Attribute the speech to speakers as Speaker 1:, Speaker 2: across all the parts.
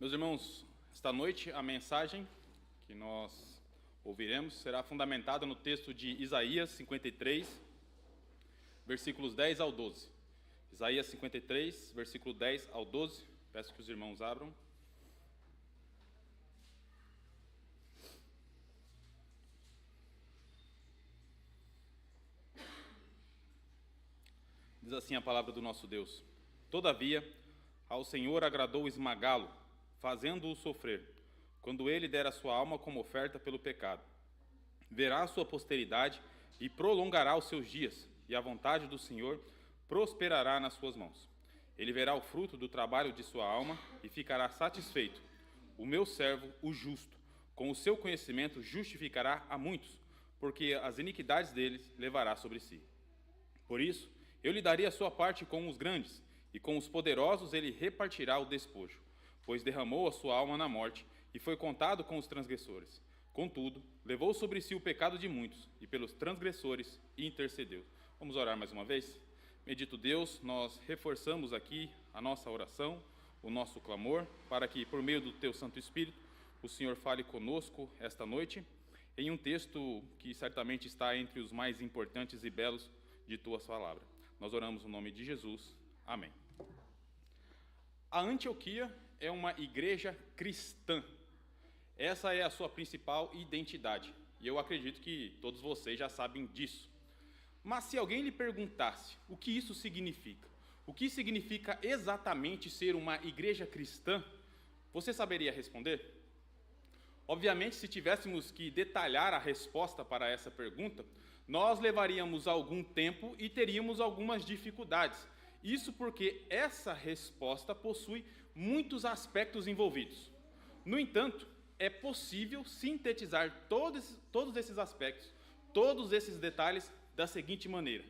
Speaker 1: Meus irmãos, esta noite a mensagem que nós ouviremos será fundamentada no texto de Isaías 53, versículos 10 ao 12. Isaías 53, versículo 10 ao 12. Peço que os irmãos abram. Diz assim a palavra do nosso Deus: Todavia, ao Senhor agradou esmagá-lo, fazendo-o sofrer, quando ele der a sua alma como oferta pelo pecado. Verá a sua posteridade e prolongará os seus dias, e a vontade do Senhor prosperará nas suas mãos. Ele verá o fruto do trabalho de sua alma e ficará satisfeito. O meu servo, o justo, com o seu conhecimento justificará a muitos, porque as iniquidades deles levará sobre si. Por isso, eu lhe darei a sua parte com os grandes, e com os poderosos ele repartirá o despojo, pois derramou a sua alma na morte e foi contado com os transgressores. Contudo, levou sobre si o pecado de muitos, e pelos transgressores intercedeu. Vamos orar mais uma vez? Bendito Deus, nós reforçamos aqui a nossa oração, o nosso clamor, para que, por meio do Teu Santo Espírito, o Senhor fale conosco esta noite, em um texto que certamente está entre os mais importantes e belos de Tua palavra. Nós oramos no nome de Jesus. Amém. A Antioquia é uma igreja cristã. Essa é a sua principal identidade. E eu acredito que todos vocês já sabem disso. Mas se alguém lhe perguntasse o que isso significa, o que significa exatamente ser uma igreja cristã, você saberia responder? Obviamente, se tivéssemos que detalhar a resposta para essa pergunta, nós levaríamos algum tempo e teríamos algumas dificuldades. Isso porque essa resposta possui muitos aspectos envolvidos. No entanto, é possível sintetizar todos esses aspectos, todos esses detalhes da seguinte maneira: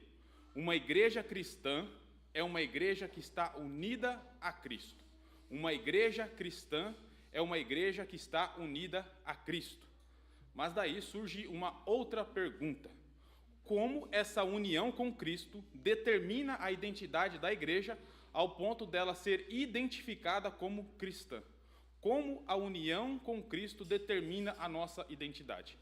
Speaker 1: uma igreja cristã é uma igreja que está unida a Cristo. Uma igreja cristã é uma igreja que está unida a Cristo. Mas daí surge uma outra pergunta: como essa união com Cristo determina a identidade da igreja ao ponto dela ser identificada como cristã? Como a união com Cristo determina a nossa identidade?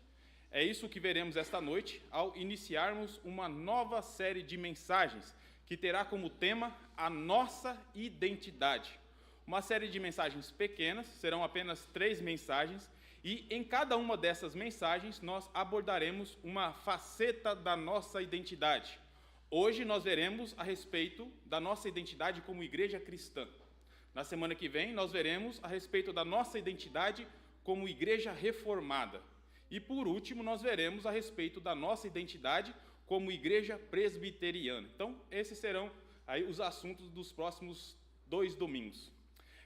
Speaker 1: É isso que veremos esta noite ao iniciarmos uma nova série de mensagens que terá como tema a nossa identidade. Uma série de mensagens pequenas, serão apenas 3 mensagens, e em cada uma dessas mensagens nós abordaremos uma faceta da nossa identidade. Hoje nós veremos a respeito da nossa identidade como igreja cristã. Na semana que vem nós veremos a respeito da nossa identidade como igreja reformada. E por último nós veremos a respeito da nossa identidade como igreja presbiteriana. Então esses serão aí os assuntos dos próximos 2 domingos.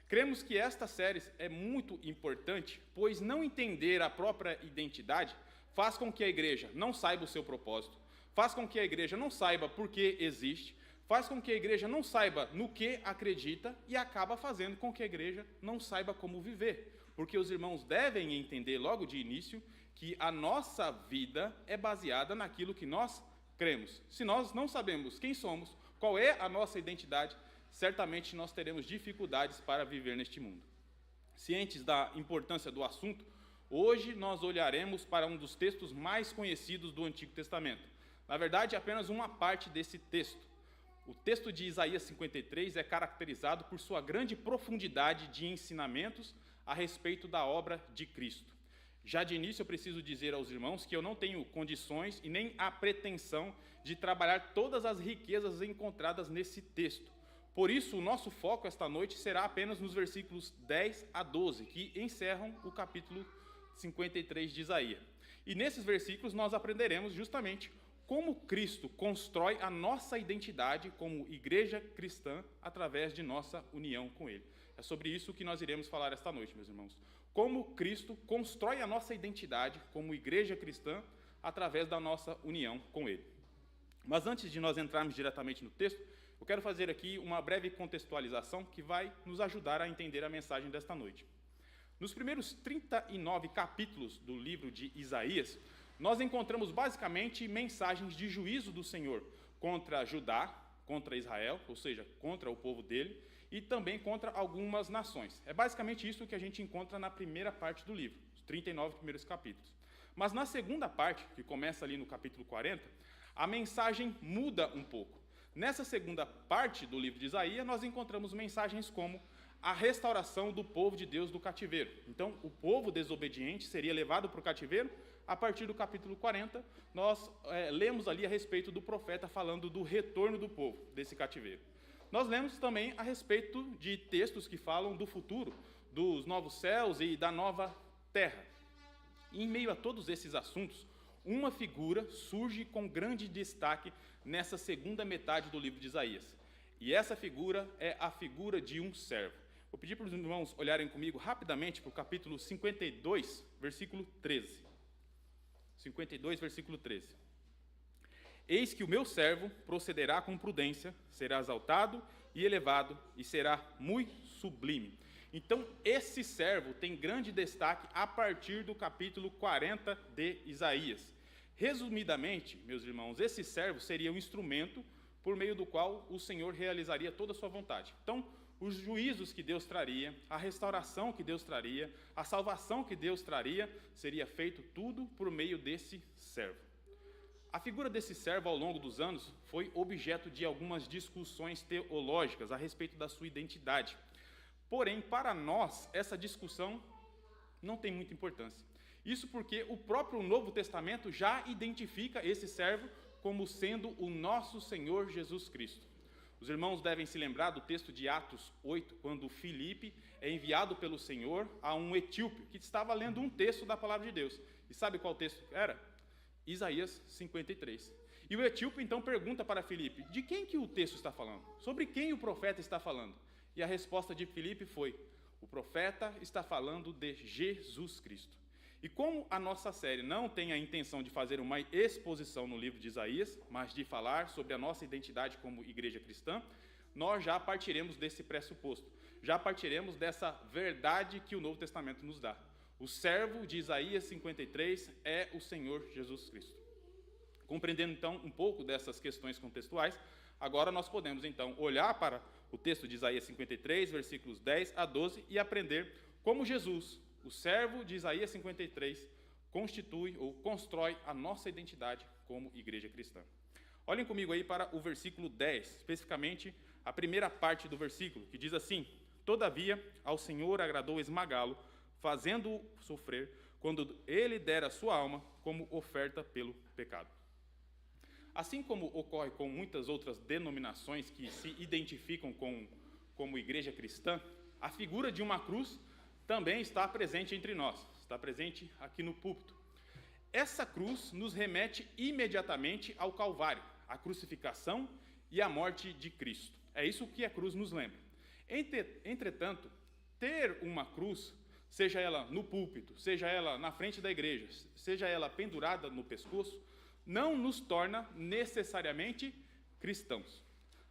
Speaker 1: Cremos que esta série é muito importante, pois não entender a própria identidade faz com que a igreja não saiba o seu propósito, faz com que a igreja não saiba por que existe, faz com que a igreja não saiba no que acredita e acaba fazendo com que a igreja não saiba como viver. Porque os irmãos devem entender logo de início que a nossa vida é baseada naquilo que nós cremos. Se nós não sabemos quem somos, qual é a nossa identidade, certamente nós teremos dificuldades para viver neste mundo. Cientes da importância do assunto, hoje nós olharemos para um dos textos mais conhecidos do Antigo Testamento. Na verdade, apenas uma parte desse texto. O texto de Isaías 53 é caracterizado por sua grande profundidade de ensinamentos a respeito da obra de Cristo. Já de início eu preciso dizer aos irmãos que eu não tenho condições e nem a pretensão de trabalhar todas as riquezas encontradas nesse texto. Por isso, o nosso foco esta noite será apenas nos versículos 10 a 12, que encerram o capítulo 53 de Isaías. E nesses versículos nós aprenderemos justamente como Cristo constrói a nossa identidade como igreja cristã através de nossa união com Ele. É sobre isso que nós iremos falar esta noite, meus irmãos. Como Cristo constrói a nossa identidade como igreja cristã através da nossa união com Ele. Mas antes de nós entrarmos diretamente no texto, eu quero fazer aqui uma breve contextualização que vai nos ajudar a entender a mensagem desta noite. Nos primeiros 39 capítulos do livro de Isaías, nós encontramos basicamente mensagens de juízo do Senhor contra Judá, contra Israel, ou seja, contra o povo dele, e também contra algumas nações. É basicamente isso que a gente encontra na primeira parte do livro, os 39 primeiros capítulos. Mas na segunda parte, que começa ali no capítulo 40, a mensagem muda um pouco. Nessa segunda parte do livro de Isaías, nós encontramos mensagens como a restauração do povo de Deus do cativeiro. Então, o povo desobediente seria levado para o cativeiro. A partir do capítulo 40, nós lemos ali a respeito do profeta falando do retorno do povo desse cativeiro. Nós lemos também a respeito de textos que falam do futuro, dos novos céus e da nova terra. E em meio a todos esses assuntos, uma figura surge com grande destaque nessa segunda metade do livro de Isaías. E essa figura é a figura de um servo. Vou pedir para os irmãos olharem comigo rapidamente para o capítulo 52, versículo 13. 52, versículo 13. Eis que o meu servo procederá com prudência, será exaltado e elevado, e será muito sublime. Então, esse servo tem grande destaque a partir do capítulo 40 de Isaías. Resumidamente, meus irmãos, esse servo seria um instrumento por meio do qual o Senhor realizaria toda a sua vontade. Então, os juízos que Deus traria, a restauração que Deus traria, a salvação que Deus traria, seria feito tudo por meio desse servo. A figura desse servo, ao longo dos anos, foi objeto de algumas discussões teológicas a respeito da sua identidade. Porém, para nós, essa discussão não tem muita importância. Isso porque o próprio Novo Testamento já identifica esse servo como sendo o nosso Senhor Jesus Cristo. Os irmãos devem se lembrar do texto de Atos 8, quando Filipe é enviado pelo Senhor a um etíope que estava lendo um texto da palavra de Deus. E sabe qual texto era? Isaías 53. E o etíope então pergunta para Filipe, de quem que o texto está falando? Sobre quem o profeta está falando? E a resposta de Filipe foi, o profeta está falando de Jesus Cristo. E como a nossa série não tem a intenção de fazer uma exposição no livro de Isaías, mas de falar sobre a nossa identidade como igreja cristã, nós já partiremos desse pressuposto, já partiremos dessa verdade que o Novo Testamento nos dá. O servo de Isaías 53 é o Senhor Jesus Cristo. Compreendendo então um pouco dessas questões contextuais, agora nós podemos então olhar para o texto de Isaías 53, versículos 10 a 12, e aprender como Jesus, o servo de Isaías 53, constitui ou constrói a nossa identidade como igreja cristã. Olhem comigo aí para o versículo 10, especificamente a primeira parte do versículo, que diz assim, todavia ao Senhor agradou esmagá-lo, fazendo-o sofrer, quando ele der a sua alma como oferta pelo pecado. Assim como ocorre com muitas outras denominações que se identificam como igreja cristã, a figura de uma cruz também está presente entre nós, está presente aqui no púlpito. Essa cruz nos remete imediatamente ao Calvário, à crucificação e à morte de Cristo. É isso que a cruz nos lembra. Entretanto, ter uma cruz, seja ela no púlpito, seja ela na frente da igreja, seja ela pendurada no pescoço, não nos torna necessariamente cristãos.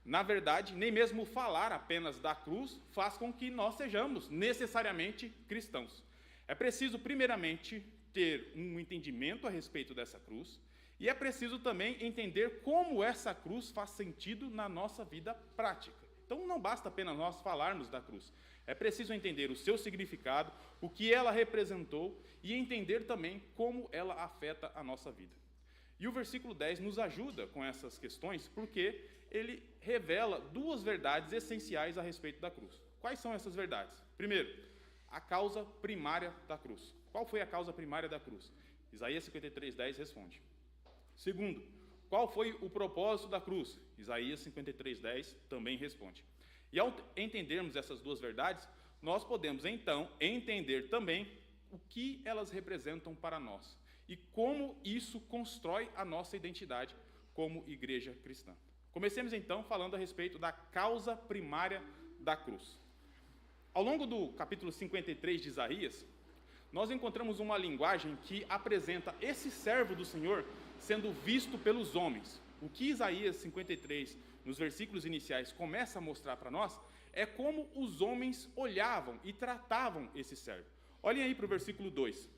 Speaker 1: Na verdade, nem mesmo falar apenas da cruz faz com que nós sejamos necessariamente cristãos. É preciso, primeiramente, ter um entendimento a respeito dessa cruz, e é preciso também entender como essa cruz faz sentido na nossa vida prática. Então, não basta apenas nós falarmos da cruz. É preciso entender o seu significado, o que ela representou, e entender também como ela afeta a nossa vida. E o versículo 10 nos ajuda com essas questões, porque ele revela duas verdades essenciais a respeito da cruz. Quais são essas verdades? Primeiro, a causa primária da cruz. Qual foi a causa primária da cruz? Isaías 53:10 responde. Segundo, qual foi o propósito da cruz? Isaías 53:10 também responde. E ao entendermos essas duas verdades, nós podemos então entender também o que elas representam para nós e como isso constrói a nossa identidade como igreja cristã. Comecemos então falando a respeito da causa primária da cruz. Ao longo do capítulo 53 de Isaías, nós encontramos uma linguagem que apresenta esse servo do Senhor sendo visto pelos homens. O que Isaías 53, nos versículos iniciais, começa a mostrar para nós é como os homens olhavam e tratavam esse servo. Olhem aí para o versículo 2.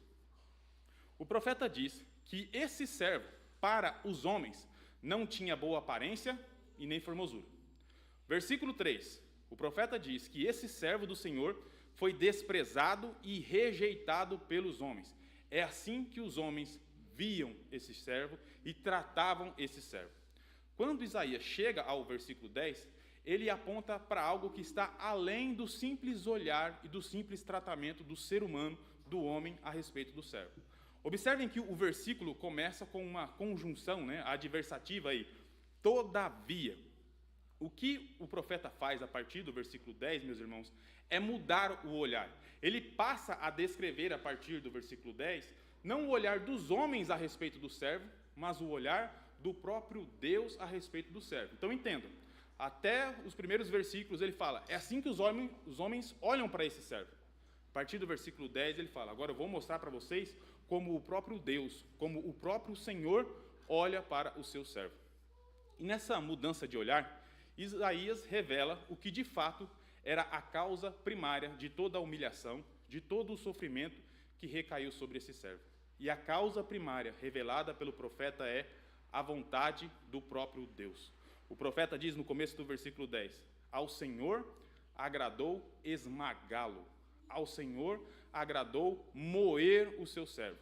Speaker 1: O profeta diz que esse servo, para os homens, não tinha boa aparência e nem formosura. Versículo 3. O profeta diz que esse servo do Senhor foi desprezado e rejeitado pelos homens. É assim que os homens viam esse servo e tratavam esse servo. Quando Isaías chega ao versículo 10, ele aponta para algo que está além do simples olhar e do simples tratamento do ser humano, do homem, a respeito do servo. Observem que o versículo começa com uma conjunção, adversativa aí, todavia. O que o profeta faz a partir do versículo 10, meus irmãos, é mudar o olhar. Ele passa a descrever a partir do versículo 10, não o olhar dos homens a respeito do servo, mas o olhar do próprio Deus a respeito do servo. Então entendam, até os primeiros versículos ele fala, é assim que os homens olham para esse servo. A partir do versículo 10 ele fala, agora eu vou mostrar para vocês como o próprio Deus, como o próprio Senhor olha para o seu servo. E nessa mudança de olhar, Isaías revela o que de fato era a causa primária de toda a humilhação, de todo o sofrimento que recaiu sobre esse servo. E a causa primária revelada pelo profeta é a vontade do próprio Deus. O profeta diz no começo do versículo 10, ao Senhor agradou esmagá-lo, ao Senhor agradou moer o seu servo.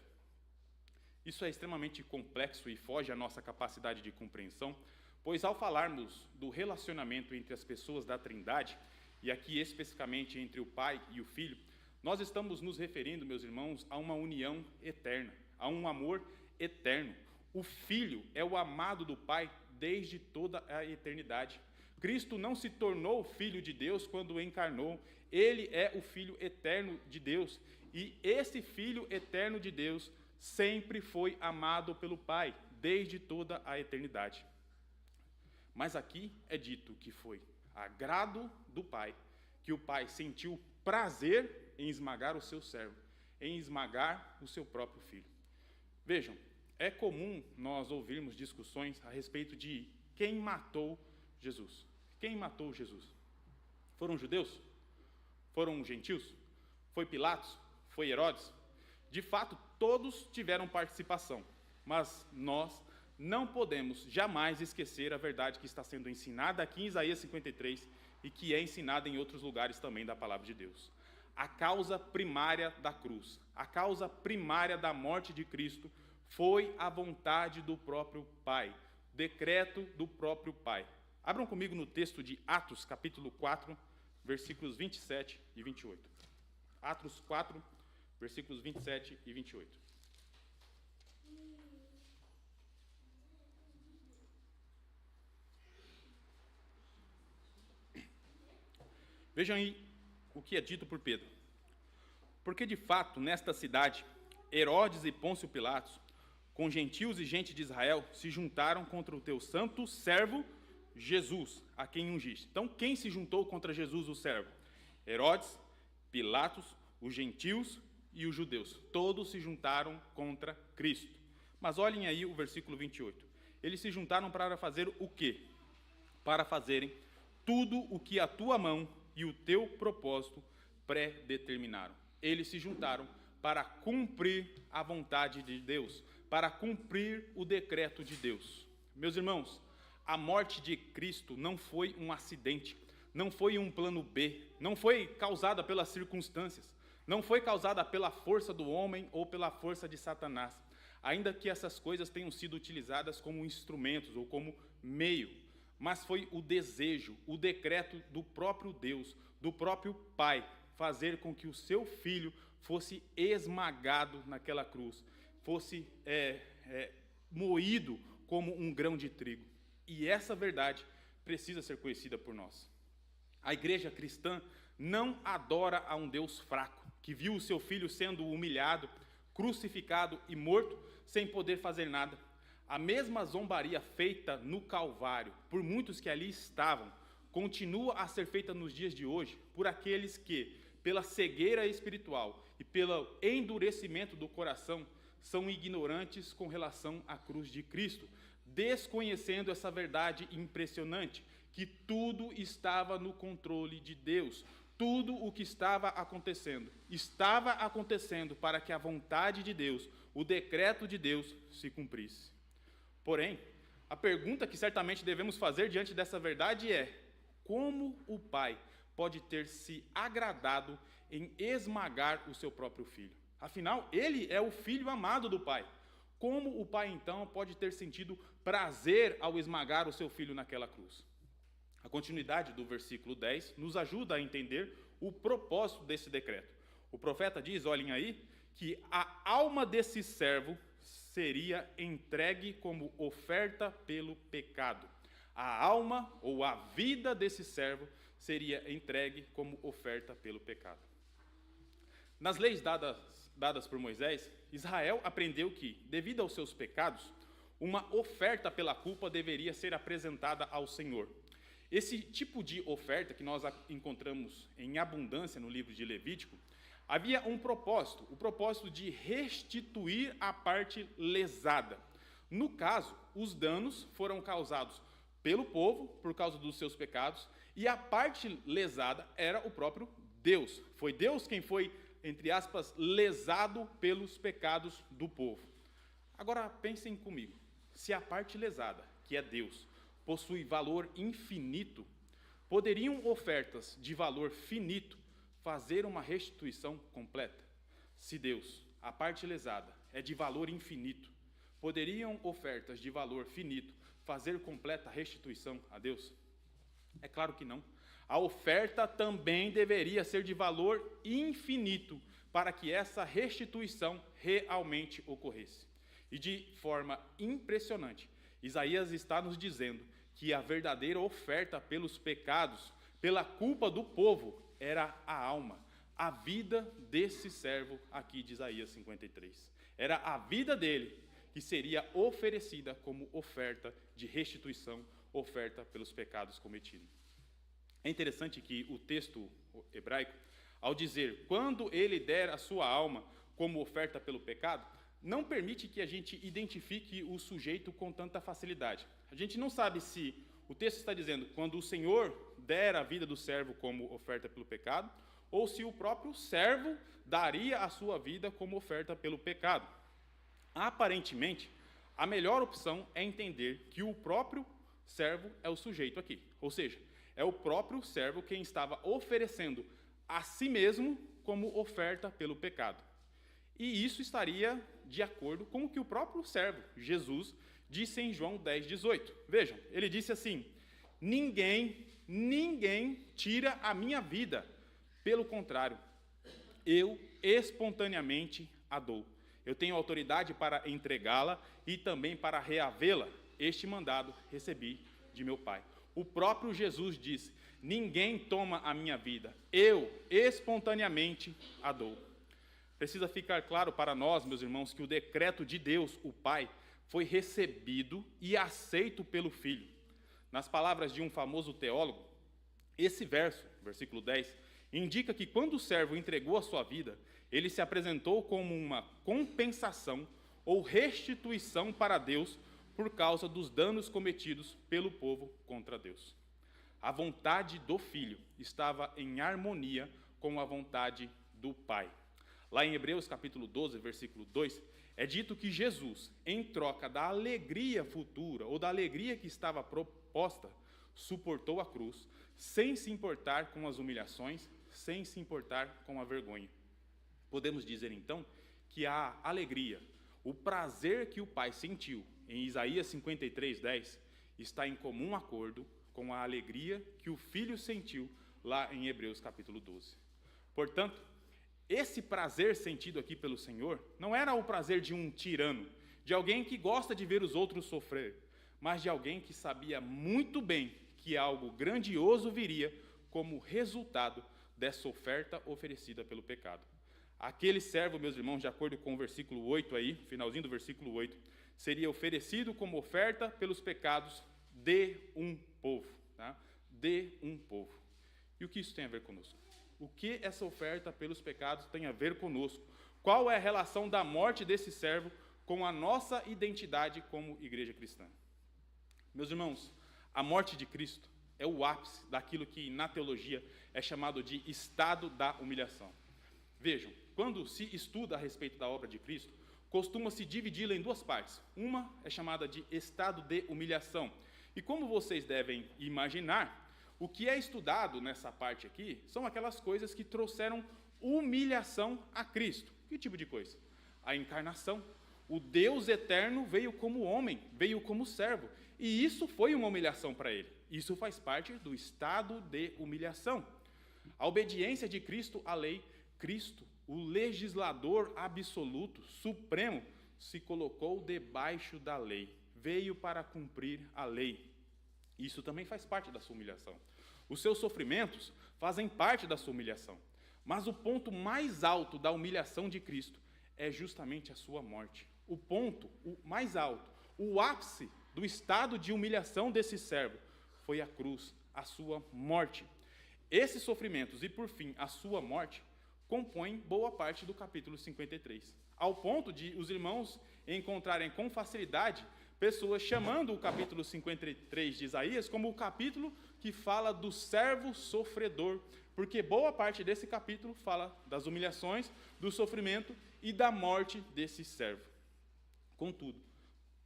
Speaker 1: Isso é extremamente complexo e foge à nossa capacidade de compreensão, pois ao falarmos do relacionamento entre as pessoas da Trindade, e aqui especificamente entre o Pai e o Filho, nós estamos nos referindo, meus irmãos, a uma união eterna, a um amor eterno. O Filho é o amado do Pai desde toda a eternidade. Cristo não se tornou Filho de Deus quando encarnou, ele é o Filho eterno de Deus, e esse Filho eterno de Deus sempre foi amado pelo Pai, desde toda a eternidade. Mas aqui é dito que foi agrado do Pai, que o Pai sentiu prazer em esmagar o seu servo, em esmagar o seu próprio Filho. Vejam, é comum nós ouvirmos discussões a respeito de quem matou Jesus. Quem matou Jesus? Foram judeus? Foram gentios? Foi Pilatos? Foi Herodes? De fato, todos tiveram participação, mas nós não podemos jamais esquecer a verdade que está sendo ensinada aqui em Isaías 53 e que é ensinada em outros lugares também da palavra de Deus. A causa primária da cruz, a causa primária da morte de Cristo foi a vontade do próprio Pai, decreto do próprio Pai. Abram comigo no texto de Atos, capítulo 4, versículos 27 e 28. Atos 4, versículos 27 e 28. Vejam aí o que é dito por Pedro. Porque, de fato, nesta cidade, Herodes e Pôncio Pilatos, com gentios e gente de Israel, se juntaram contra o teu santo servo Jesus, a quem ungiste. Então, quem se juntou contra Jesus, o servo? Herodes, Pilatos, os gentios e os judeus. Todos se juntaram contra Cristo. Mas olhem aí o versículo 28. Eles se juntaram para fazer o quê? Para fazerem tudo o que a tua mão e o teu propósito pré-determinaram. Eles se juntaram para cumprir a vontade de Deus, para cumprir o decreto de Deus. Meus irmãos, a morte de Cristo não foi um acidente, não foi um plano B, não foi causada pelas circunstâncias, não foi causada pela força do homem ou pela força de Satanás, ainda que essas coisas tenham sido utilizadas como instrumentos ou como meio, mas foi o desejo, o decreto do próprio Deus, do próprio Pai, fazer com que o seu filho fosse esmagado naquela cruz, fosse moído como um grão de trigo. E essa verdade precisa ser conhecida por nós. A igreja cristã não adora a um Deus fraco, que viu o seu filho sendo humilhado, crucificado e morto, sem poder fazer nada. A mesma zombaria feita no Calvário, por muitos que ali estavam, continua a ser feita nos dias de hoje, por aqueles que, pela cegueira espiritual e pelo endurecimento do coração, são ignorantes com relação à cruz de Cristo, desconhecendo essa verdade impressionante, que tudo estava no controle de Deus. Tudo o que estava acontecendo para que a vontade de Deus, o decreto de Deus, se cumprisse. Porém, a pergunta que certamente devemos fazer diante dessa verdade é: como o Pai pode ter se agradado em esmagar o seu próprio filho? Afinal, ele é o filho amado do Pai. Como o Pai, então, pode ter sentido prazer ao esmagar o seu filho naquela cruz? A continuidade do versículo 10 nos ajuda a entender o propósito desse decreto. O profeta diz, olhem aí, que a alma desse servo seria entregue como oferta pelo pecado. A alma ou a vida desse servo seria entregue como oferta pelo pecado. Nas leis dadas por Moisés, Israel aprendeu que, devido aos seus pecados, uma oferta pela culpa deveria ser apresentada ao Senhor. Esse tipo de oferta que nós encontramos em abundância no livro de Levítico, havia um propósito, o propósito de restituir a parte lesada. No caso, os danos foram causados pelo povo, por causa dos seus pecados, e a parte lesada era o próprio Deus. Foi Deus quem foi, entre aspas, lesado pelos pecados do povo. Agora, pensem comigo, se a parte lesada, que é Deus, possui valor infinito, poderiam ofertas de valor finito fazer uma restituição completa? Se Deus, a parte lesada, é de valor infinito, poderiam ofertas de valor finito fazer completa restituição a Deus? É claro que não. A oferta também deveria ser de valor infinito para que essa restituição realmente ocorresse. E de forma impressionante, Isaías está nos dizendo que a verdadeira oferta pelos pecados, pela culpa do povo, era a alma, a vida desse servo aqui de Isaías 53. Era a vida dele que seria oferecida como oferta de restituição, oferta pelos pecados cometidos. É interessante que o texto hebraico, ao dizer, quando ele der a sua alma como oferta pelo pecado, não permite que a gente identifique o sujeito com tanta facilidade. A gente não sabe se o texto está dizendo quando o Senhor der a vida do servo como oferta pelo pecado, ou se o próprio servo daria a sua vida como oferta pelo pecado. Aparentemente, a melhor opção é entender que o próprio servo é o sujeito aqui. Ou seja, é o próprio servo quem estava oferecendo a si mesmo como oferta pelo pecado. E isso estaria de acordo com o que o próprio servo, Jesus, disse em João 10:18. Vejam, ele disse assim: ninguém tira a minha vida. Pelo contrário, eu espontaneamente a dou. Eu tenho autoridade para entregá-la e também para reavê-la. Este mandado recebi de meu Pai. O próprio Jesus disse: ninguém toma a minha vida, eu espontaneamente a dou. Precisa ficar claro para nós, meus irmãos, que o decreto de Deus, o Pai, foi recebido e aceito pelo Filho. Nas palavras de um famoso teólogo, esse verso, versículo 10, indica que quando o servo entregou a sua vida, ele se apresentou como uma compensação ou restituição para Deus por causa dos danos cometidos pelo povo contra Deus. A vontade do Filho estava em harmonia com a vontade do Pai. Lá em Hebreus capítulo 12, versículo 2, é dito que Jesus, em troca da alegria futura, ou da alegria que estava proposta, suportou a cruz, sem se importar com as humilhações, sem se importar com a vergonha. Podemos dizer, então, que a alegria, o prazer que o Pai sentiu em Isaías 53:10, está em comum acordo com a alegria que o Filho sentiu lá em Hebreus capítulo 12. Portanto, esse prazer sentido aqui pelo Senhor não era o prazer de um tirano, de alguém que gosta de ver os outros sofrer, mas de alguém que sabia muito bem que algo grandioso viria como resultado dessa oferta oferecida pelo pecado. Aquele servo, meus irmãos, de acordo com o versículo 8 aí, finalzinho do versículo 8, seria oferecido como oferta pelos pecados de um povo, tá? De um povo. E o que isso tem a ver conosco? O que essa oferta pelos pecados tem a ver conosco? Qual é a relação da morte desse servo com a nossa identidade como igreja cristã? Meus irmãos, a morte de Cristo é o ápice daquilo que na teologia é chamado de estado da humilhação. Vejam, quando se estuda a respeito da obra de Cristo, costuma-se dividi-la em duas partes. Uma é chamada de estado de humilhação. E como vocês devem imaginar, O que é estudado nessa parte aqui são aquelas coisas que trouxeram humilhação a Cristo. Que tipo de coisa? A encarnação. O Deus eterno veio como homem, veio como servo. E isso foi uma humilhação para ele. Isso faz parte do estado de humilhação. A obediência de Cristo à lei, Cristo, o legislador absoluto, supremo, se colocou debaixo da lei. Veio para cumprir a lei. Isso também faz parte da sua humilhação. Os seus sofrimentos fazem parte da sua humilhação. Mas o ponto mais alto da humilhação de Cristo é justamente a sua morte. O ponto mais alto, o ápice do estado de humilhação desse servo foi a cruz, a sua morte. Esses sofrimentos e, por fim, a sua morte compõem boa parte do capítulo 53, ao ponto de os irmãos encontrarem com facilidade pessoas chamando o capítulo 53 de Isaías como o capítulo que fala do servo sofredor, porque boa parte desse capítulo fala das humilhações, do sofrimento e da morte desse servo. Contudo,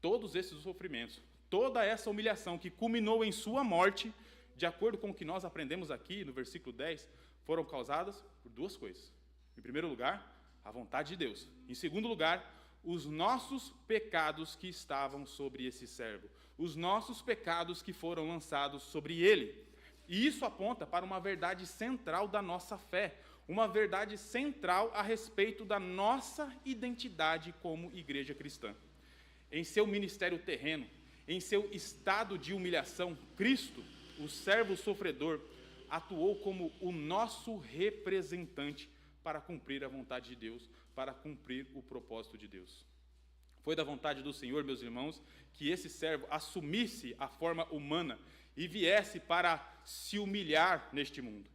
Speaker 1: todos esses sofrimentos, toda essa humilhação que culminou em sua morte, de acordo com o que nós aprendemos aqui no versículo 10, foram causadas por duas coisas. Em primeiro lugar, a vontade de Deus. Em segundo lugar, os nossos pecados que estavam sobre esse servo, os nossos pecados que foram lançados sobre ele. E isso aponta para uma verdade central da nossa fé, uma verdade central a respeito da nossa identidade como igreja cristã. Em seu ministério terreno, em seu estado de humilhação, Cristo, o servo sofredor, atuou como o nosso representante para cumprir a vontade de Deus, para cumprir o propósito de Deus. Foi da vontade do Senhor, meus irmãos, que esse servo assumisse a forma humana e viesse para se humilhar neste mundo.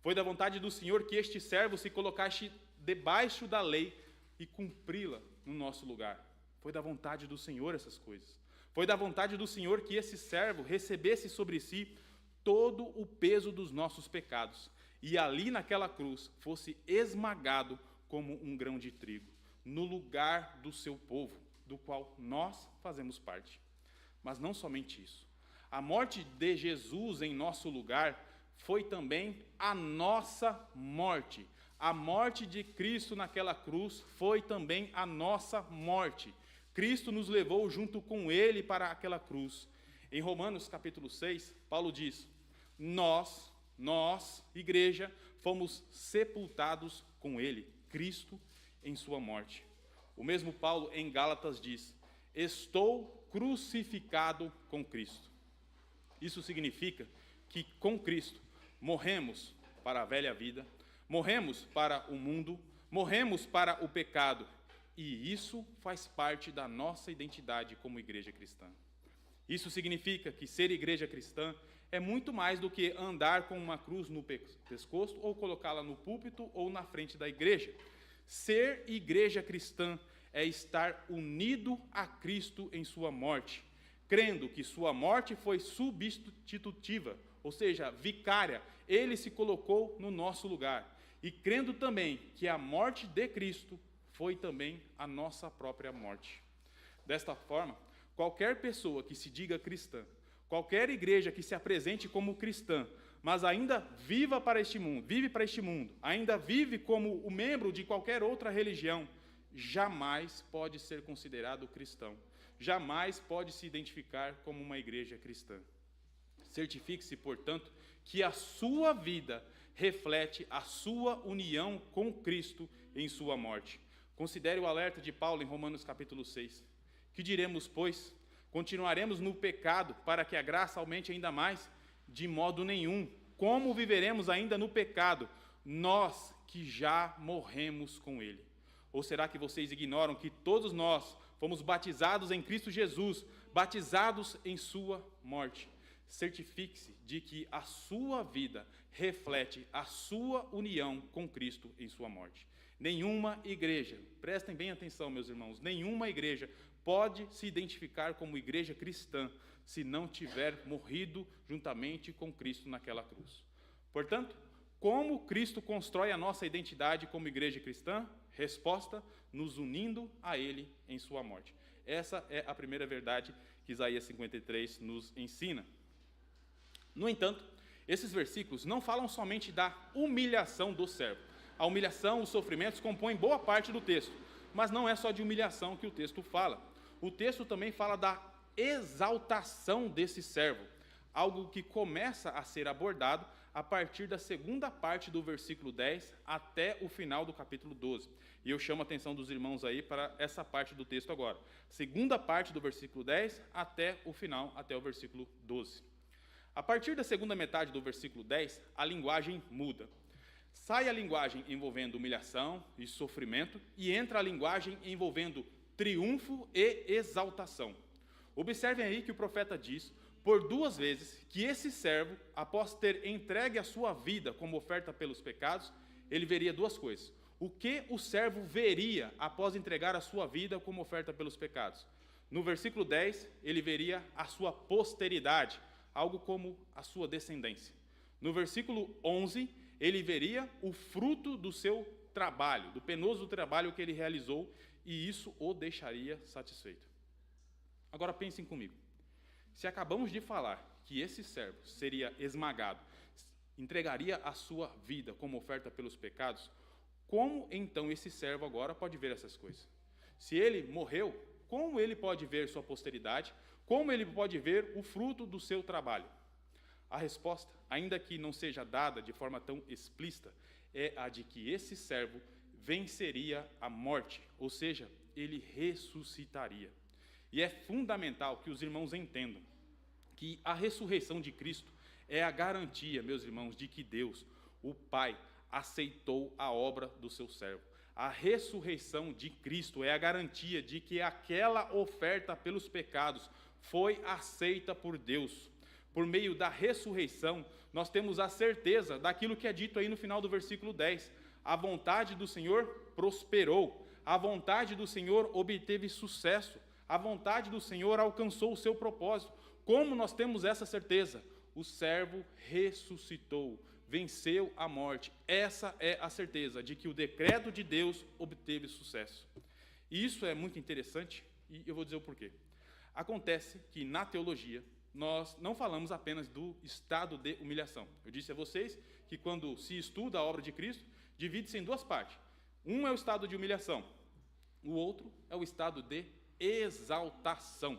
Speaker 1: Foi da vontade do Senhor que este servo se colocasse debaixo da lei e cumpri-la no nosso lugar. Foi da vontade do Senhor essas coisas. Foi da vontade do Senhor que esse servo recebesse sobre si todo o peso dos nossos pecados e ali naquela cruz fosse esmagado como um grão de trigo, no lugar do seu povo, do qual nós fazemos parte. Mas não somente isso. A morte de Jesus em nosso lugar foi também a nossa morte. A morte de Cristo naquela cruz foi também a nossa morte. Cristo nos levou junto com ele para aquela cruz. Em Romanos capítulo 6, Paulo diz: Nós, igreja, fomos sepultados com ele, Cristo, em sua morte. O mesmo Paulo em Gálatas diz: Estou crucificado com Cristo. Isso significa que com Cristo morremos para a velha vida, morremos para o mundo, morremos para o pecado, e isso faz parte da nossa identidade como igreja cristã. Isso significa que ser igreja cristã é muito mais do que andar com uma cruz no pescoço ou colocá-la no púlpito ou na frente da igreja. Ser igreja cristã é estar unido a Cristo em sua morte, crendo que sua morte foi substitutiva, ou seja, vicária. Ele se colocou no nosso lugar. E crendo também que a morte de Cristo foi também a nossa própria morte. Desta forma, qualquer pessoa que se diga cristã, qualquer igreja que se apresente como cristã, mas ainda vive para este mundo, ainda vive como o membro de qualquer outra religião, jamais pode ser considerado cristão, jamais pode se identificar como uma igreja cristã. Certifique-se, portanto, que a sua vida reflete a sua união com Cristo em sua morte. Considere o alerta de Paulo em Romanos capítulo 6. Que diremos, pois? Continuaremos no pecado para que a graça aumente ainda mais? De modo nenhum. Como viveremos ainda no pecado, nós que já morremos com ele? Ou será que vocês ignoram que todos nós fomos batizados em Cristo Jesus, batizados em sua morte? Certifique-se de que a sua vida reflete a sua união com Cristo em sua morte. Nenhuma igreja, prestem bem atenção, meus irmãos, nenhuma igreja pode se identificar como igreja cristã se não tiver morrido juntamente com Cristo naquela cruz. Portanto, como Cristo constrói a nossa identidade como igreja cristã? Resposta: nos unindo a Ele em sua morte. Essa é a primeira verdade que Isaías 53 nos ensina. No entanto, esses versículos não falam somente da humilhação do servo. A humilhação, os sofrimentos compõem boa parte do texto, mas não é só de humilhação que o texto fala. O texto também fala da exaltação desse servo, algo que começa a ser abordado a partir da segunda parte do versículo 10 até o final do capítulo 12. E eu chamo a atenção dos irmãos aí para essa parte do texto agora. Segunda parte do versículo 10 até o final, até o versículo 12. A partir da segunda metade do versículo 10, a linguagem muda. Sai a linguagem envolvendo humilhação e sofrimento e entra a linguagem envolvendo triunfo e exaltação. Observem aí que o profeta diz por 2 vezes que esse servo, após ter entregue a sua vida como oferta pelos pecados, ele veria 2 coisas. O que o servo veria após entregar a sua vida como oferta pelos pecados? No versículo 10, ele veria a sua posteridade, algo como a sua descendência. No versículo 11, ele veria o fruto do seu trabalho, do penoso trabalho que ele realizou, e isso o deixaria satisfeito. Agora pensem comigo. Se acabamos de falar que esse servo seria esmagado, entregaria a sua vida como oferta pelos pecados, como então esse servo agora pode ver essas coisas? Se ele morreu, como ele pode ver sua posteridade? Como ele pode ver o fruto do seu trabalho? A resposta, ainda que não seja dada de forma tão explícita, é a de que esse servo venceria a morte, ou seja, ele ressuscitaria. E é fundamental que os irmãos entendam que a ressurreição de Cristo é a garantia, meus irmãos, de que Deus, o Pai, aceitou a obra do seu servo. A ressurreição de Cristo é a garantia de que aquela oferta pelos pecados foi aceita por Deus. Por meio da ressurreição, nós temos a certeza daquilo que é dito aí no final do versículo 10. A vontade do Senhor prosperou, a vontade do Senhor obteve sucesso, a vontade do Senhor alcançou o seu propósito. Como nós temos essa certeza? O servo ressuscitou, venceu a morte. Essa é a certeza de que o decreto de Deus obteve sucesso. E isso é muito interessante, e eu vou dizer o porquê. Acontece que na teologia, nós não falamos apenas do estado de humilhação. Eu disse a vocês que quando se estuda a obra de Cristo, divide-se em 2 partes. Um é o estado de humilhação, o outro é o estado de exaltação.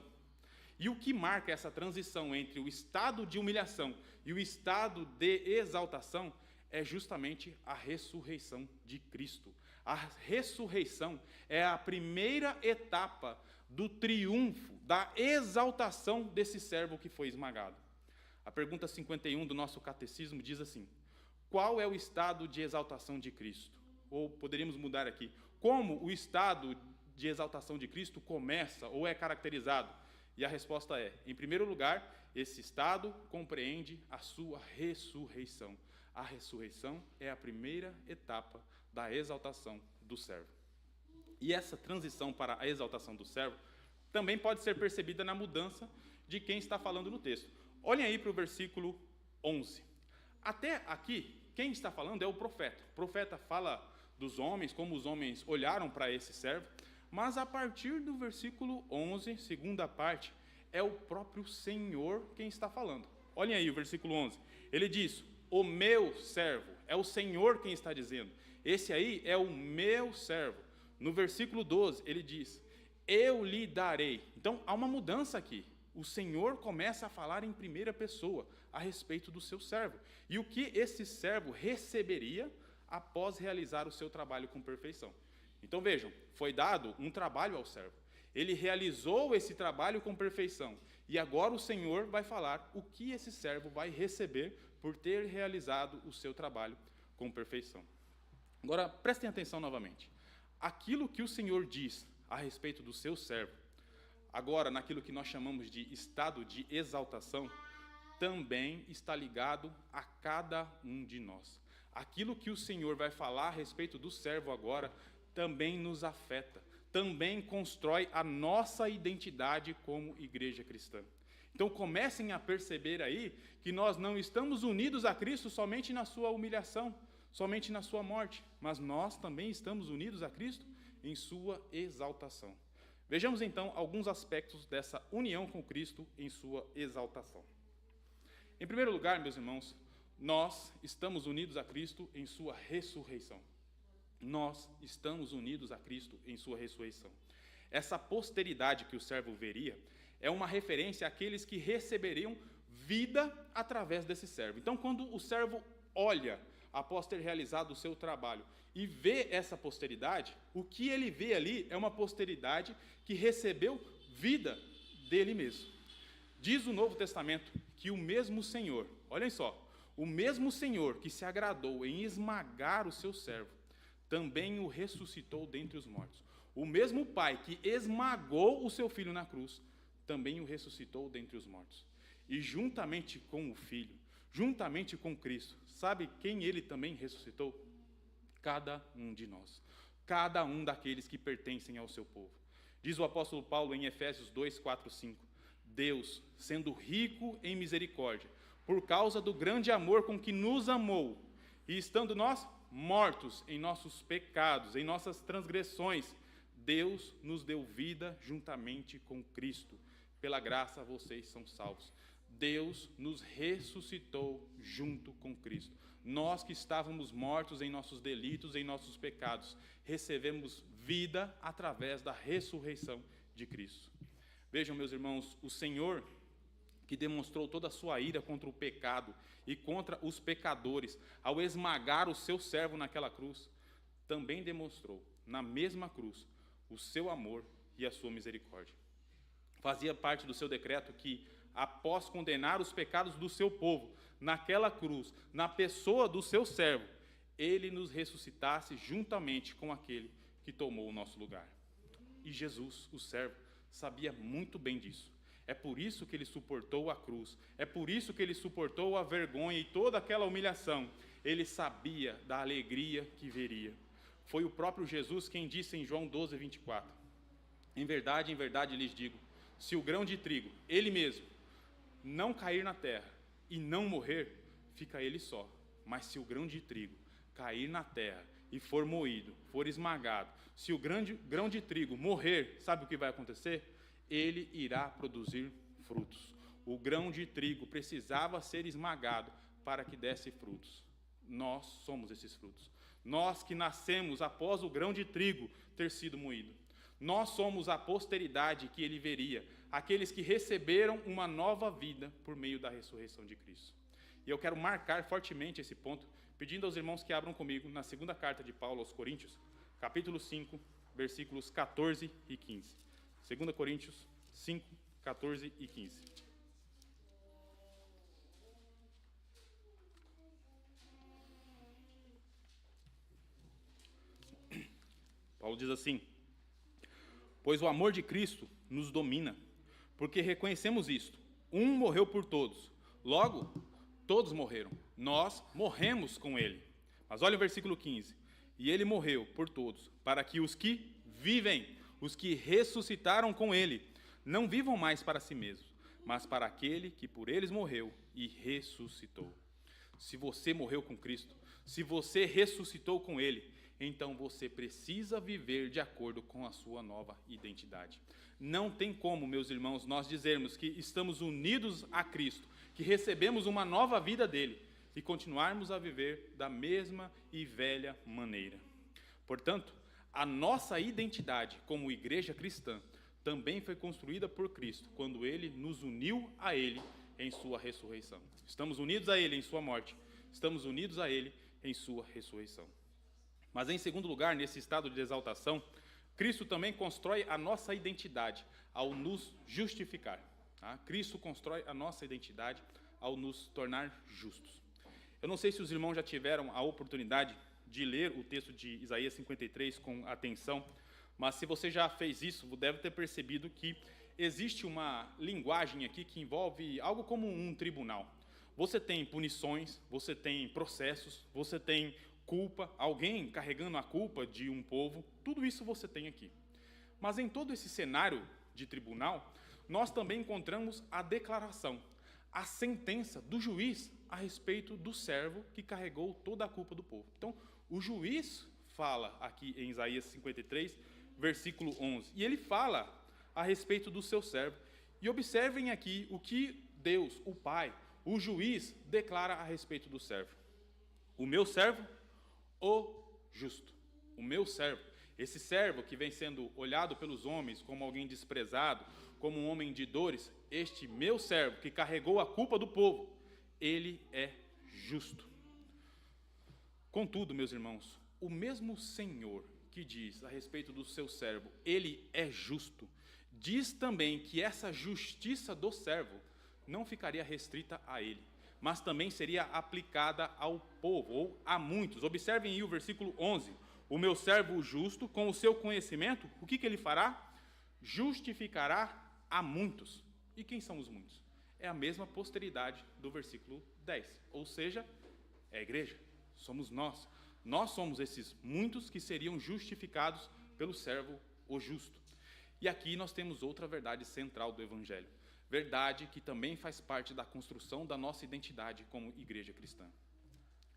Speaker 1: E o que marca essa transição entre o estado de humilhação e o estado de exaltação é justamente a ressurreição de Cristo. A ressurreição é a primeira etapa do triunfo, da exaltação desse servo que foi esmagado. A pergunta 51 do nosso catecismo diz assim: qual é o estado de exaltação de Cristo? Ou poderíamos mudar aqui: como o estado de exaltação de Cristo começa ou é caracterizado? E a resposta é, em primeiro lugar, esse estado compreende a sua ressurreição. A ressurreição é a primeira etapa da exaltação do servo. E essa transição para a exaltação do servo também pode ser percebida na mudança de quem está falando no texto. Olhem aí para o versículo 11. Até aqui, quem está falando é o profeta. O profeta fala dos homens, como os homens olharam para esse servo, mas a partir do versículo 11, segunda parte, é o próprio Senhor quem está falando. Olhem aí o versículo 11. Ele diz: o meu servo. É o Senhor quem está dizendo. Esse aí é o meu servo. No versículo 12, ele diz: eu lhe darei. Então, há uma mudança aqui. O Senhor começa a falar em primeira pessoa a respeito do seu servo. E o que esse servo receberia após realizar o seu trabalho com perfeição. Então, vejam, foi dado um trabalho ao servo. Ele realizou esse trabalho com perfeição. E agora o Senhor vai falar o que esse servo vai receber por ter realizado o seu trabalho com perfeição. Agora, prestem atenção novamente. Aquilo que o Senhor diz a respeito do seu servo, agora naquilo que nós chamamos de estado de exaltação, também está ligado a cada um de nós. Aquilo que o Senhor vai falar a respeito do servo agora também nos afeta, também constrói a nossa identidade como igreja cristã. Então comecem a perceber aí que nós não estamos unidos a Cristo somente na sua humilhação, somente na sua morte, mas nós também estamos unidos a Cristo em sua exaltação. Vejamos então alguns aspectos dessa união com Cristo em sua exaltação. Em primeiro lugar, meus irmãos, Nós estamos unidos a Cristo em sua ressurreição. Nós estamos unidos a Cristo em sua ressurreição. Essa posteridade que o servo veria é uma referência àqueles que receberiam vida através desse servo. Então, quando o servo olha, após ter realizado o seu trabalho, e vê essa posteridade, o que ele vê ali é uma posteridade que recebeu vida dele mesmo. Diz o Novo Testamento que o mesmo Senhor, olhem só, o mesmo Senhor que se agradou em esmagar o seu servo, também o ressuscitou dentre os mortos. O mesmo Pai que esmagou o seu Filho na cruz, também o ressuscitou dentre os mortos. E juntamente com o Filho, juntamente com Cristo, sabe quem ele também ressuscitou? Cada um de nós. Cada um daqueles que pertencem ao seu povo. Diz o apóstolo Paulo em Efésios 2, 4, 5. Deus, sendo rico em misericórdia, por causa do grande amor com que nos amou, e estando nós mortos em nossos pecados, em nossas transgressões, Deus nos deu vida juntamente com Cristo. Pela graça vocês são salvos. Deus nos ressuscitou junto com Cristo. Nós que estávamos mortos em nossos delitos, em nossos pecados, recebemos vida através da ressurreição de Cristo. Vejam, meus irmãos, o Senhor que demonstrou toda a sua ira contra o pecado e contra os pecadores, ao esmagar o seu servo naquela cruz, também demonstrou, na mesma cruz, o seu amor e a sua misericórdia. Fazia parte do seu decreto que, após condenar os pecados do seu povo, naquela cruz, na pessoa do seu servo, ele nos ressuscitasse juntamente com aquele que tomou o nosso lugar. E Jesus, o servo, sabia muito bem disso. É por isso que ele suportou a cruz, é por isso que ele suportou a vergonha e toda aquela humilhação. Ele sabia da alegria que viria. Foi o próprio Jesus quem disse em João 12, 24, em verdade lhes digo, se o grão de trigo, ele mesmo, não cair na terra e não morrer, fica ele só. Mas se o grão de trigo cair na terra e for moído, for esmagado, se o grão de trigo morrer, sabe o que vai acontecer? Ele irá produzir frutos. O grão de trigo precisava ser esmagado para que desse frutos. Nós somos esses frutos. Nós que nascemos após o grão de trigo ter sido moído. Nós somos a posteridade que ele veria, aqueles que receberam uma nova vida por meio da ressurreição de Cristo. E eu quero marcar fortemente esse ponto, pedindo aos irmãos que abram comigo na segunda carta de Paulo aos Coríntios, capítulo 5, versículos 14 e 15. 2 Coríntios 5, 14 e 15. Paulo diz assim: pois o amor de Cristo nos domina, porque reconhecemos isto. Um morreu por todos, logo todos morreram. Nós morremos com ele. Mas olha o versículo 15. E ele morreu por todos, para que os que vivem, os que ressuscitaram com ele, não vivam mais para si mesmos, mas para aquele que por eles morreu e ressuscitou. Se você morreu com Cristo, se você ressuscitou com ele, então você precisa viver de acordo com a sua nova identidade. Não tem como, meus irmãos, nós dizermos que estamos unidos a Cristo, que recebemos uma nova vida dele, e continuarmos a viver da mesma e velha maneira. Portanto, a nossa identidade como igreja cristã também foi construída por Cristo, quando ele nos uniu a ele em sua ressurreição. Estamos unidos a ele em sua morte, estamos unidos a ele em sua ressurreição. Mas, em segundo lugar, nesse estado de exaltação, Cristo também constrói a nossa identidade ao nos justificar. Tá? Cristo constrói a nossa identidade ao nos tornar justos. Eu não sei se os irmãos já tiveram a oportunidade de ler o texto de Isaías 53 com atenção, mas se você já fez isso, deve ter percebido que existe uma linguagem aqui que envolve algo como um tribunal. Você tem punições, você tem processos, você tem culpa, alguém carregando a culpa de um povo, tudo isso você tem aqui. Mas em todo esse cenário de tribunal, nós também encontramos a declaração, a sentença do juiz a respeito do servo que carregou toda a culpa do povo. Então, o juiz fala aqui em Isaías 53, versículo 11, e ele fala a respeito do seu servo. E observem aqui o que Deus, o Pai, o juiz declara a respeito do servo: o meu servo, o justo. O meu servo. Esse servo que vem sendo olhado pelos homens como alguém desprezado, como um homem de dores, este meu servo que carregou a culpa do povo, ele é justo. Contudo, meus irmãos, o mesmo Senhor que diz a respeito do seu servo, ele é justo, diz também que essa justiça do servo não ficaria restrita a ele, mas também seria aplicada ao povo, ou a muitos. Observem aí o versículo 11. O meu servo justo, com o seu conhecimento, o que ele fará? Justificará a muitos. E quem são os muitos? É a mesma posteridade do versículo 10, ou seja, é a igreja, somos nós. Nós somos esses muitos que seriam justificados pelo servo, o justo. E aqui nós temos outra verdade central do Evangelho. Verdade que também faz parte da construção da nossa identidade como igreja cristã.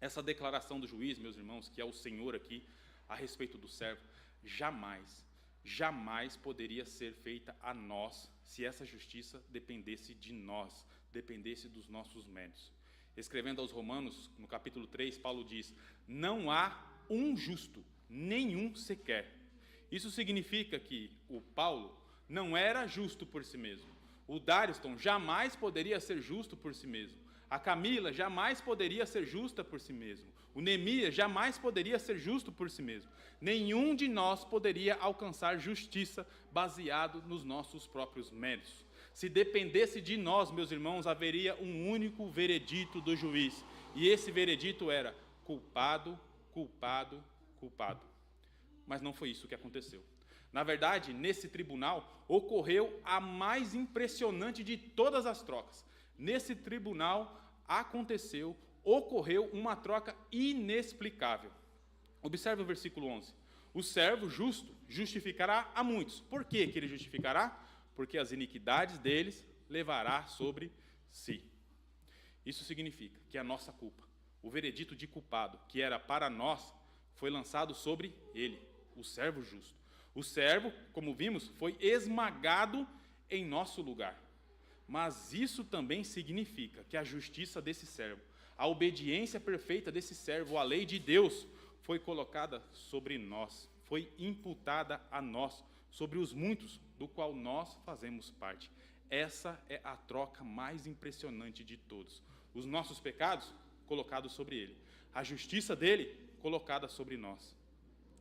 Speaker 1: Essa declaração do juiz, meus irmãos, que é o Senhor aqui, a respeito do servo, jamais poderia ser feita a nós, se essa justiça dependesse de nós, dependesse dos nossos méritos. Escrevendo aos Romanos, no capítulo 3, Paulo diz: não há um justo, nenhum sequer. Isso significa que o Paulo não era justo por si mesmo. O Dariston jamais poderia ser justo por si mesmo. A Camila jamais poderia ser justa por si mesmo. O Neemias jamais poderia ser justo por si mesmo. Nenhum de nós poderia alcançar justiça baseado nos nossos próprios méritos. Se dependesse de nós, meus irmãos, haveria um único veredito do juiz. E esse veredito era culpado, culpado, culpado. Mas não foi isso que aconteceu. Na verdade, nesse tribunal, ocorreu a mais impressionante de todas as trocas. Nesse tribunal ocorreu uma troca inexplicável. Observe o versículo 11. O servo justo justificará a muitos. Por que ele justificará? Porque as iniquidades deles levará sobre si. Isso significa que a nossa culpa, o veredito de culpado, que era para nós, foi lançado sobre ele, o servo justo. O servo, como vimos, foi esmagado em nosso lugar. Mas isso também significa que a justiça desse servo, a obediência perfeita desse servo, a lei de Deus, foi colocada sobre nós, foi imputada a nós, sobre os muitos, do qual nós fazemos parte. Essa é a troca mais impressionante de todos. Os nossos pecados, colocados sobre ele. A justiça dele, colocada sobre nós.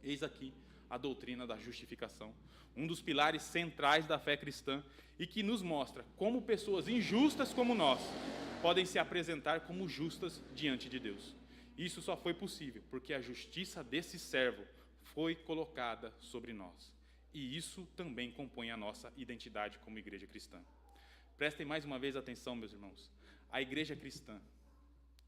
Speaker 1: Eis aqui a doutrina da justificação, um dos pilares centrais da fé cristã e que nos mostra como pessoas injustas como nós podem se apresentar como justas diante de Deus. Isso só foi possível porque a justiça desse servo foi colocada sobre nós. E isso também compõe a nossa identidade como igreja cristã. Prestem mais uma vez atenção, meus irmãos. A igreja cristã,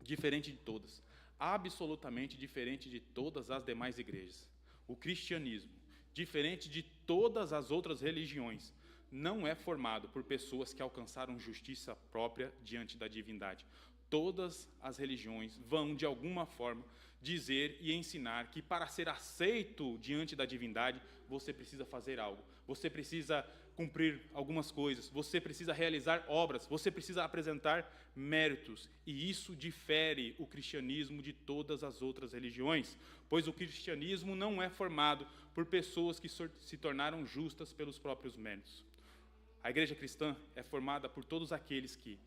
Speaker 1: diferente de todas, absolutamente diferente de todas as demais igrejas, o cristianismo, diferente de todas as outras religiões, não é formado por pessoas que alcançaram justiça própria diante da divindade. Todas as religiões vão, de alguma forma, dizer e ensinar que para ser aceito diante da divindade, você precisa fazer algo, você precisa cumprir algumas coisas, você precisa realizar obras, você precisa apresentar méritos. E isso difere o cristianismo de todas as outras religiões, pois o cristianismo não é formado por pessoas que se tornaram justas pelos próprios méritos. A igreja cristã é formada por todos aqueles que,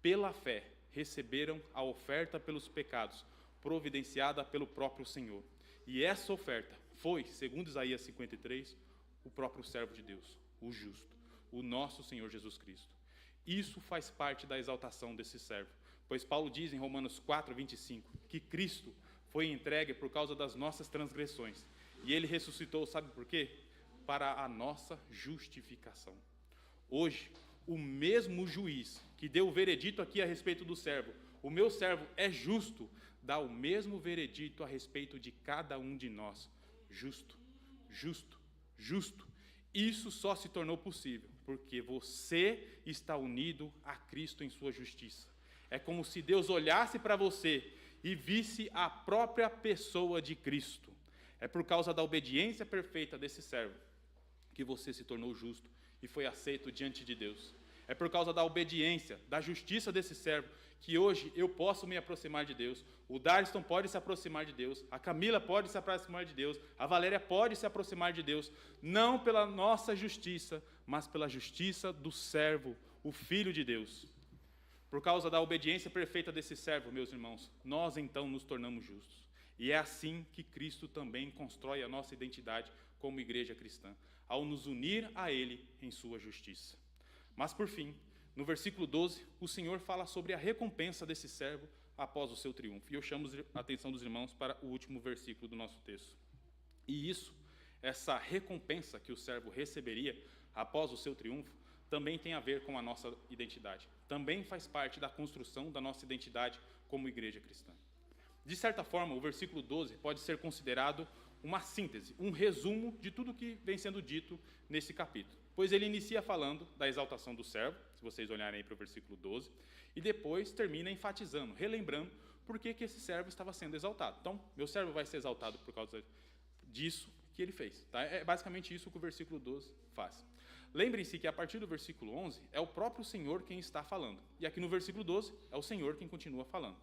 Speaker 1: pela fé, receberam a oferta pelos pecados, providenciada pelo próprio Senhor. E essa oferta foi, segundo Isaías 53, o próprio servo de Deus, o justo, o nosso Senhor Jesus Cristo. Isso faz parte da exaltação desse servo, pois Paulo diz em Romanos 4:25 que Cristo foi entregue por causa das nossas transgressões, e ele ressuscitou, sabe por quê? Para a nossa justificação. Hoje, o mesmo juiz que deu o veredito aqui a respeito do servo, o meu servo é justo, dá o mesmo veredito a respeito de cada um de nós. Justo, justo, justo. Isso só se tornou possível porque você está unido a Cristo em sua justiça. É como se Deus olhasse para você e visse a própria pessoa de Cristo. É por causa da obediência perfeita desse servo que você se tornou justo e foi aceito diante de Deus. É por causa da obediência, da justiça desse servo, que hoje eu posso me aproximar de Deus, o Dariston pode se aproximar de Deus, a Camila pode se aproximar de Deus, a Valéria pode se aproximar de Deus, não pela nossa justiça, mas pela justiça do servo, o Filho de Deus. Por causa da obediência perfeita desse servo, meus irmãos, nós então nos tornamos justos. E é assim que Cristo também constrói a nossa identidade como igreja cristã, ao nos unir a Ele em sua justiça. Mas, por fim, no versículo 12, o Senhor fala sobre a recompensa desse servo após o seu triunfo. E eu chamo a atenção dos irmãos para o último versículo do nosso texto. E essa recompensa que o servo receberia após o seu triunfo, também tem a ver com a nossa identidade. Também faz parte da construção da nossa identidade como igreja cristã. De certa forma, o versículo 12 pode ser considerado uma síntese, um resumo de tudo que vem sendo dito nesse capítulo. Pois ele inicia falando da exaltação do servo, se vocês olharem aí para o versículo 12, e depois termina enfatizando, relembrando por que esse servo estava sendo exaltado. Então, meu servo vai ser exaltado por causa disso que ele fez. Tá? É basicamente isso que o versículo 12 faz. Lembrem-se que a partir do versículo 11 é o próprio Senhor quem está falando. E aqui no versículo 12 é o Senhor quem continua falando.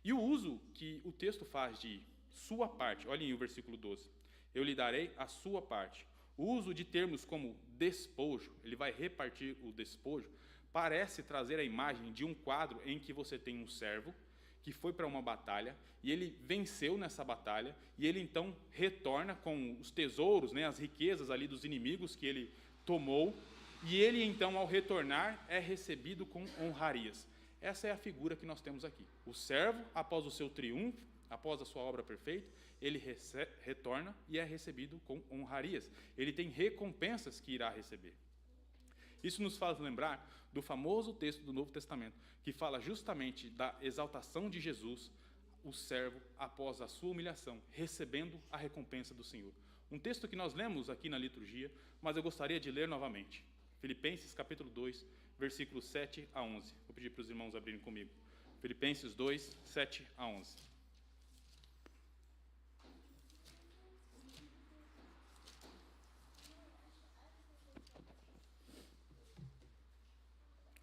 Speaker 1: E o uso que o texto faz de sua parte, olhem o versículo 12. Eu lhe darei a sua parte. O uso de termos como despojo, ele vai repartir o despojo, parece trazer a imagem de um quadro em que você tem um servo que foi para uma batalha e ele venceu nessa batalha e ele então retorna com os tesouros, né, as riquezas ali dos inimigos que ele tomou, e ele então ao retornar é recebido com honrarias. Essa é a figura que nós temos aqui. O servo, após o seu triunfo, após a sua obra perfeita, ele retorna e é recebido com honrarias. Ele tem recompensas que irá receber. Isso nos faz lembrar do famoso texto do Novo Testamento, que fala justamente da exaltação de Jesus, o servo, após a sua humilhação, recebendo a recompensa do Senhor. Um texto que nós lemos aqui na liturgia, mas eu gostaria de ler novamente. Filipenses capítulo 2, versículos 7 a 11. Vou pedir para os irmãos abrirem comigo. Filipenses 2, 7 a 11.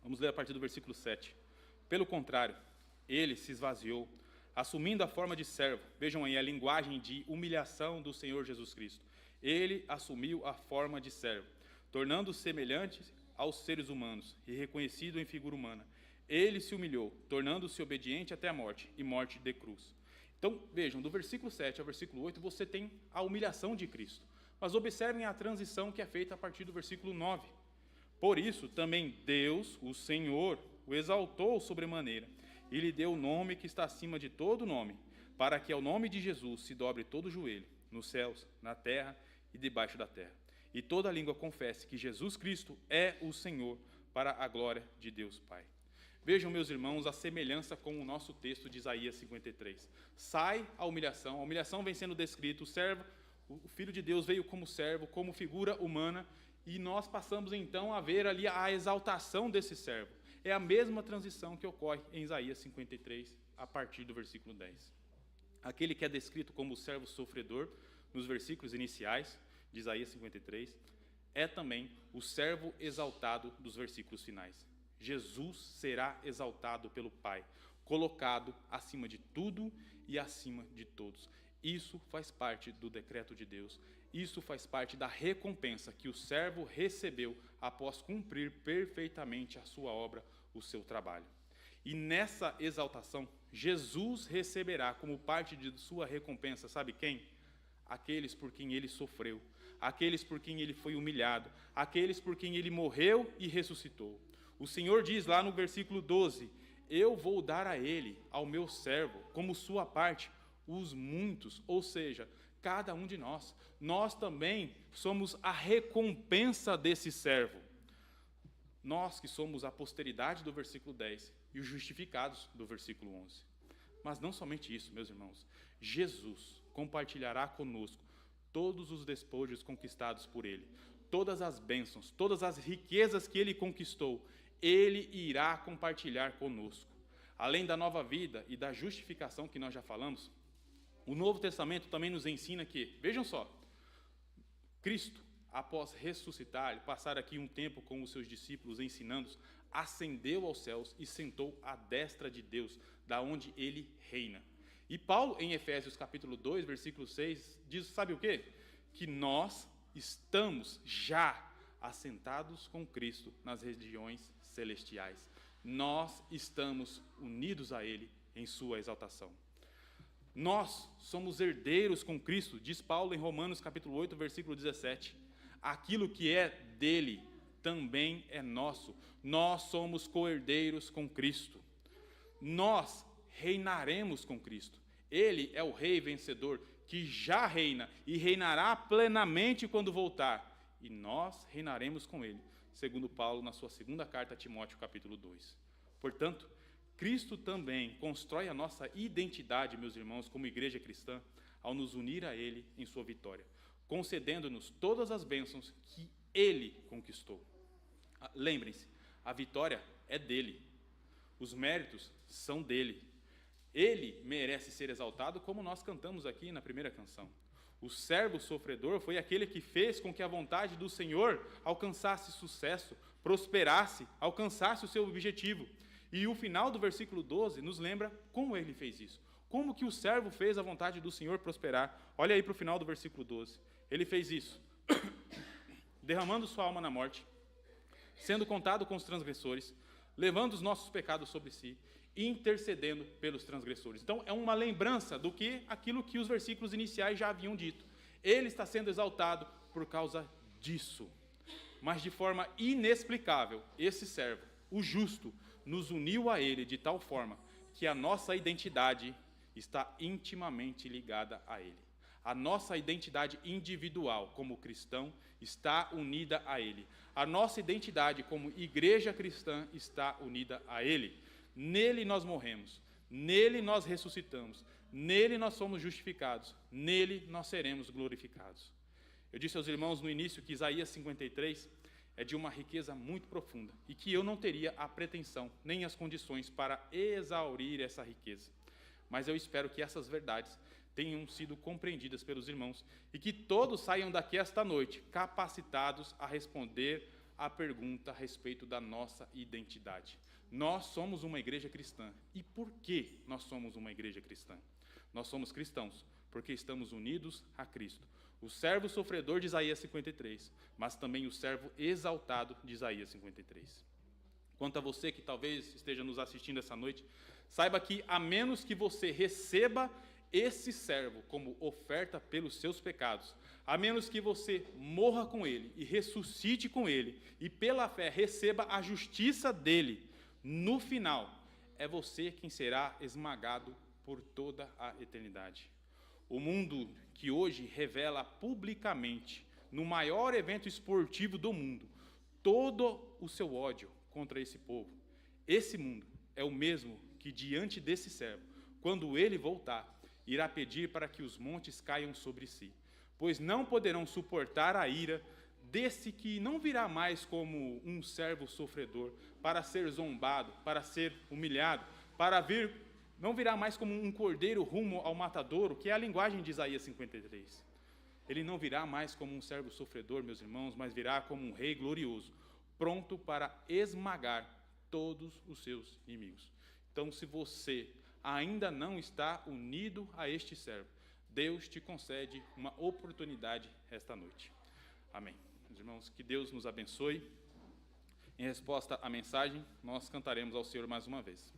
Speaker 1: Vamos ler a partir do versículo 7. Pelo contrário, ele se esvaziou, assumindo a forma de servo. Vejam aí a linguagem de humilhação do Senhor Jesus Cristo. Ele assumiu a forma de servo, tornando-se semelhante aos seres humanos e reconhecido em figura humana. Ele se humilhou, tornando-se obediente até a morte, e morte de cruz. Então, vejam, do versículo 7 ao versículo 8, você tem a humilhação de Cristo. Mas observem a transição que é feita a partir do versículo 9. Por isso, também Deus, o Senhor, o exaltou sobremaneira, e lhe deu o nome que está acima de todo nome, para que ao nome de Jesus se dobre todo o joelho, nos céus, na terra e debaixo da terra. E toda língua confesse que Jesus Cristo é o Senhor, para a glória de Deus Pai. Vejam, meus irmãos, a semelhança com o nosso texto de Isaías 53. Sai a humilhação vem sendo descrita, o servo, o Filho de Deus veio como servo, como figura humana, e nós passamos então a ver ali a exaltação desse servo. É a mesma transição que ocorre em Isaías 53, a partir do versículo 10. Aquele que é descrito como o servo sofredor, nos versículos iniciais de Isaías 53, é também o servo exaltado dos versículos finais. Jesus será exaltado pelo Pai, colocado acima de tudo e acima de todos. Isso faz parte do decreto de Deus. Isso faz parte da recompensa que o servo recebeu após cumprir perfeitamente a sua obra, o seu trabalho. E nessa exaltação, Jesus receberá como parte de sua recompensa, sabe quem? Aqueles por quem ele sofreu, aqueles por quem ele foi humilhado, aqueles por quem ele morreu e ressuscitou. O Senhor diz lá no versículo 12, eu vou dar a ele, ao meu servo, como sua parte, os muitos, ou seja, cada um de nós. Nós também somos a recompensa desse servo. Nós que somos a posteridade do versículo 10 e os justificados do versículo 11. Mas não somente isso, meus irmãos. Jesus compartilhará conosco todos os despojos conquistados por ele, todas as bênçãos, todas as riquezas que ele conquistou, ele irá compartilhar conosco. Além da nova vida e da justificação que nós já falamos, o Novo Testamento também nos ensina que, vejam só, Cristo, após ressuscitar e passar aqui um tempo com os seus discípulos ensinando-os, ascendeu aos céus e sentou à destra de Deus, da onde ele reina. E Paulo, em Efésios capítulo 2, versículo 6, diz, sabe o quê? Que nós estamos já assentados com Cristo nas regiões celestiais. Nós estamos unidos a ele em sua exaltação. Nós somos herdeiros com Cristo, diz Paulo em Romanos capítulo 8, versículo 17. Aquilo que é dele também é nosso. Nós somos co-herdeiros com Cristo. Nós reinaremos com Cristo. Ele é o rei vencedor que já reina e reinará plenamente quando voltar. E nós reinaremos com ele, segundo Paulo na sua segunda carta a Timóteo, capítulo 2. Portanto, Cristo também constrói a nossa identidade, meus irmãos, como igreja cristã, ao nos unir a ele em sua vitória, concedendo-nos todas as bênçãos que ele conquistou. Lembrem-se, a vitória é dele, os méritos são dele. Ele merece ser exaltado, como nós cantamos aqui na primeira canção. O servo sofredor foi aquele que fez com que a vontade do Senhor alcançasse sucesso, prosperasse, alcançasse o seu objetivo. E o final do versículo 12 nos lembra como ele fez isso. Como que o servo fez a vontade do Senhor prosperar? Olha aí para o final do versículo 12. Ele fez isso, derramando sua alma na morte, sendo contado com os transgressores, levando os nossos pecados sobre si, intercedendo pelos transgressores. Então, é uma lembrança do que aquilo que os versículos iniciais já haviam dito. Ele está sendo exaltado por causa disso. Mas de forma inexplicável, esse servo, o justo, nos uniu a ele de tal forma que a nossa identidade está intimamente ligada a ele. A nossa identidade individual como cristão está unida a ele. A nossa identidade como igreja cristã está unida a ele. Nele nós morremos, nele nós ressuscitamos, nele nós somos justificados, nele nós seremos glorificados. Eu disse aos irmãos no início que Isaías 53 é de uma riqueza muito profunda e que eu não teria a pretensão nem as condições para exaurir essa riqueza. Mas eu espero que essas verdades tenham sido compreendidas pelos irmãos e que todos saiam daqui esta noite capacitados a responder à pergunta a respeito da nossa identidade. Nós somos uma igreja cristã. E por que nós somos uma igreja cristã? Nós somos cristãos porque estamos unidos a Cristo. O servo sofredor de Isaías 53, mas também o servo exaltado de Isaías 53. Quanto a você que talvez esteja nos assistindo essa noite, saiba que a menos que você receba esse servo como oferta pelos seus pecados, a menos que você morra com ele e ressuscite com ele, e pela fé receba a justiça dele, no final, é você quem será esmagado por toda a eternidade. O mundo que hoje revela publicamente, no maior evento esportivo do mundo, todo o seu ódio contra esse povo, esse mundo é o mesmo que diante desse servo, quando ele voltar, irá pedir para que os montes caiam sobre si, pois não poderão suportar a ira desse que não virá mais como um servo sofredor, para ser zombado, para ser humilhado, não virá mais como um cordeiro rumo ao matadouro, que é a linguagem de Isaías 53. Ele não virá mais como um servo sofredor, meus irmãos, mas virá como um rei glorioso, pronto para esmagar todos os seus inimigos. Então, se você ainda não está unido a este servo, Deus te concede uma oportunidade esta noite. Amém. Meus irmãos, que Deus nos abençoe. Em resposta à mensagem, nós cantaremos ao Senhor mais uma vez.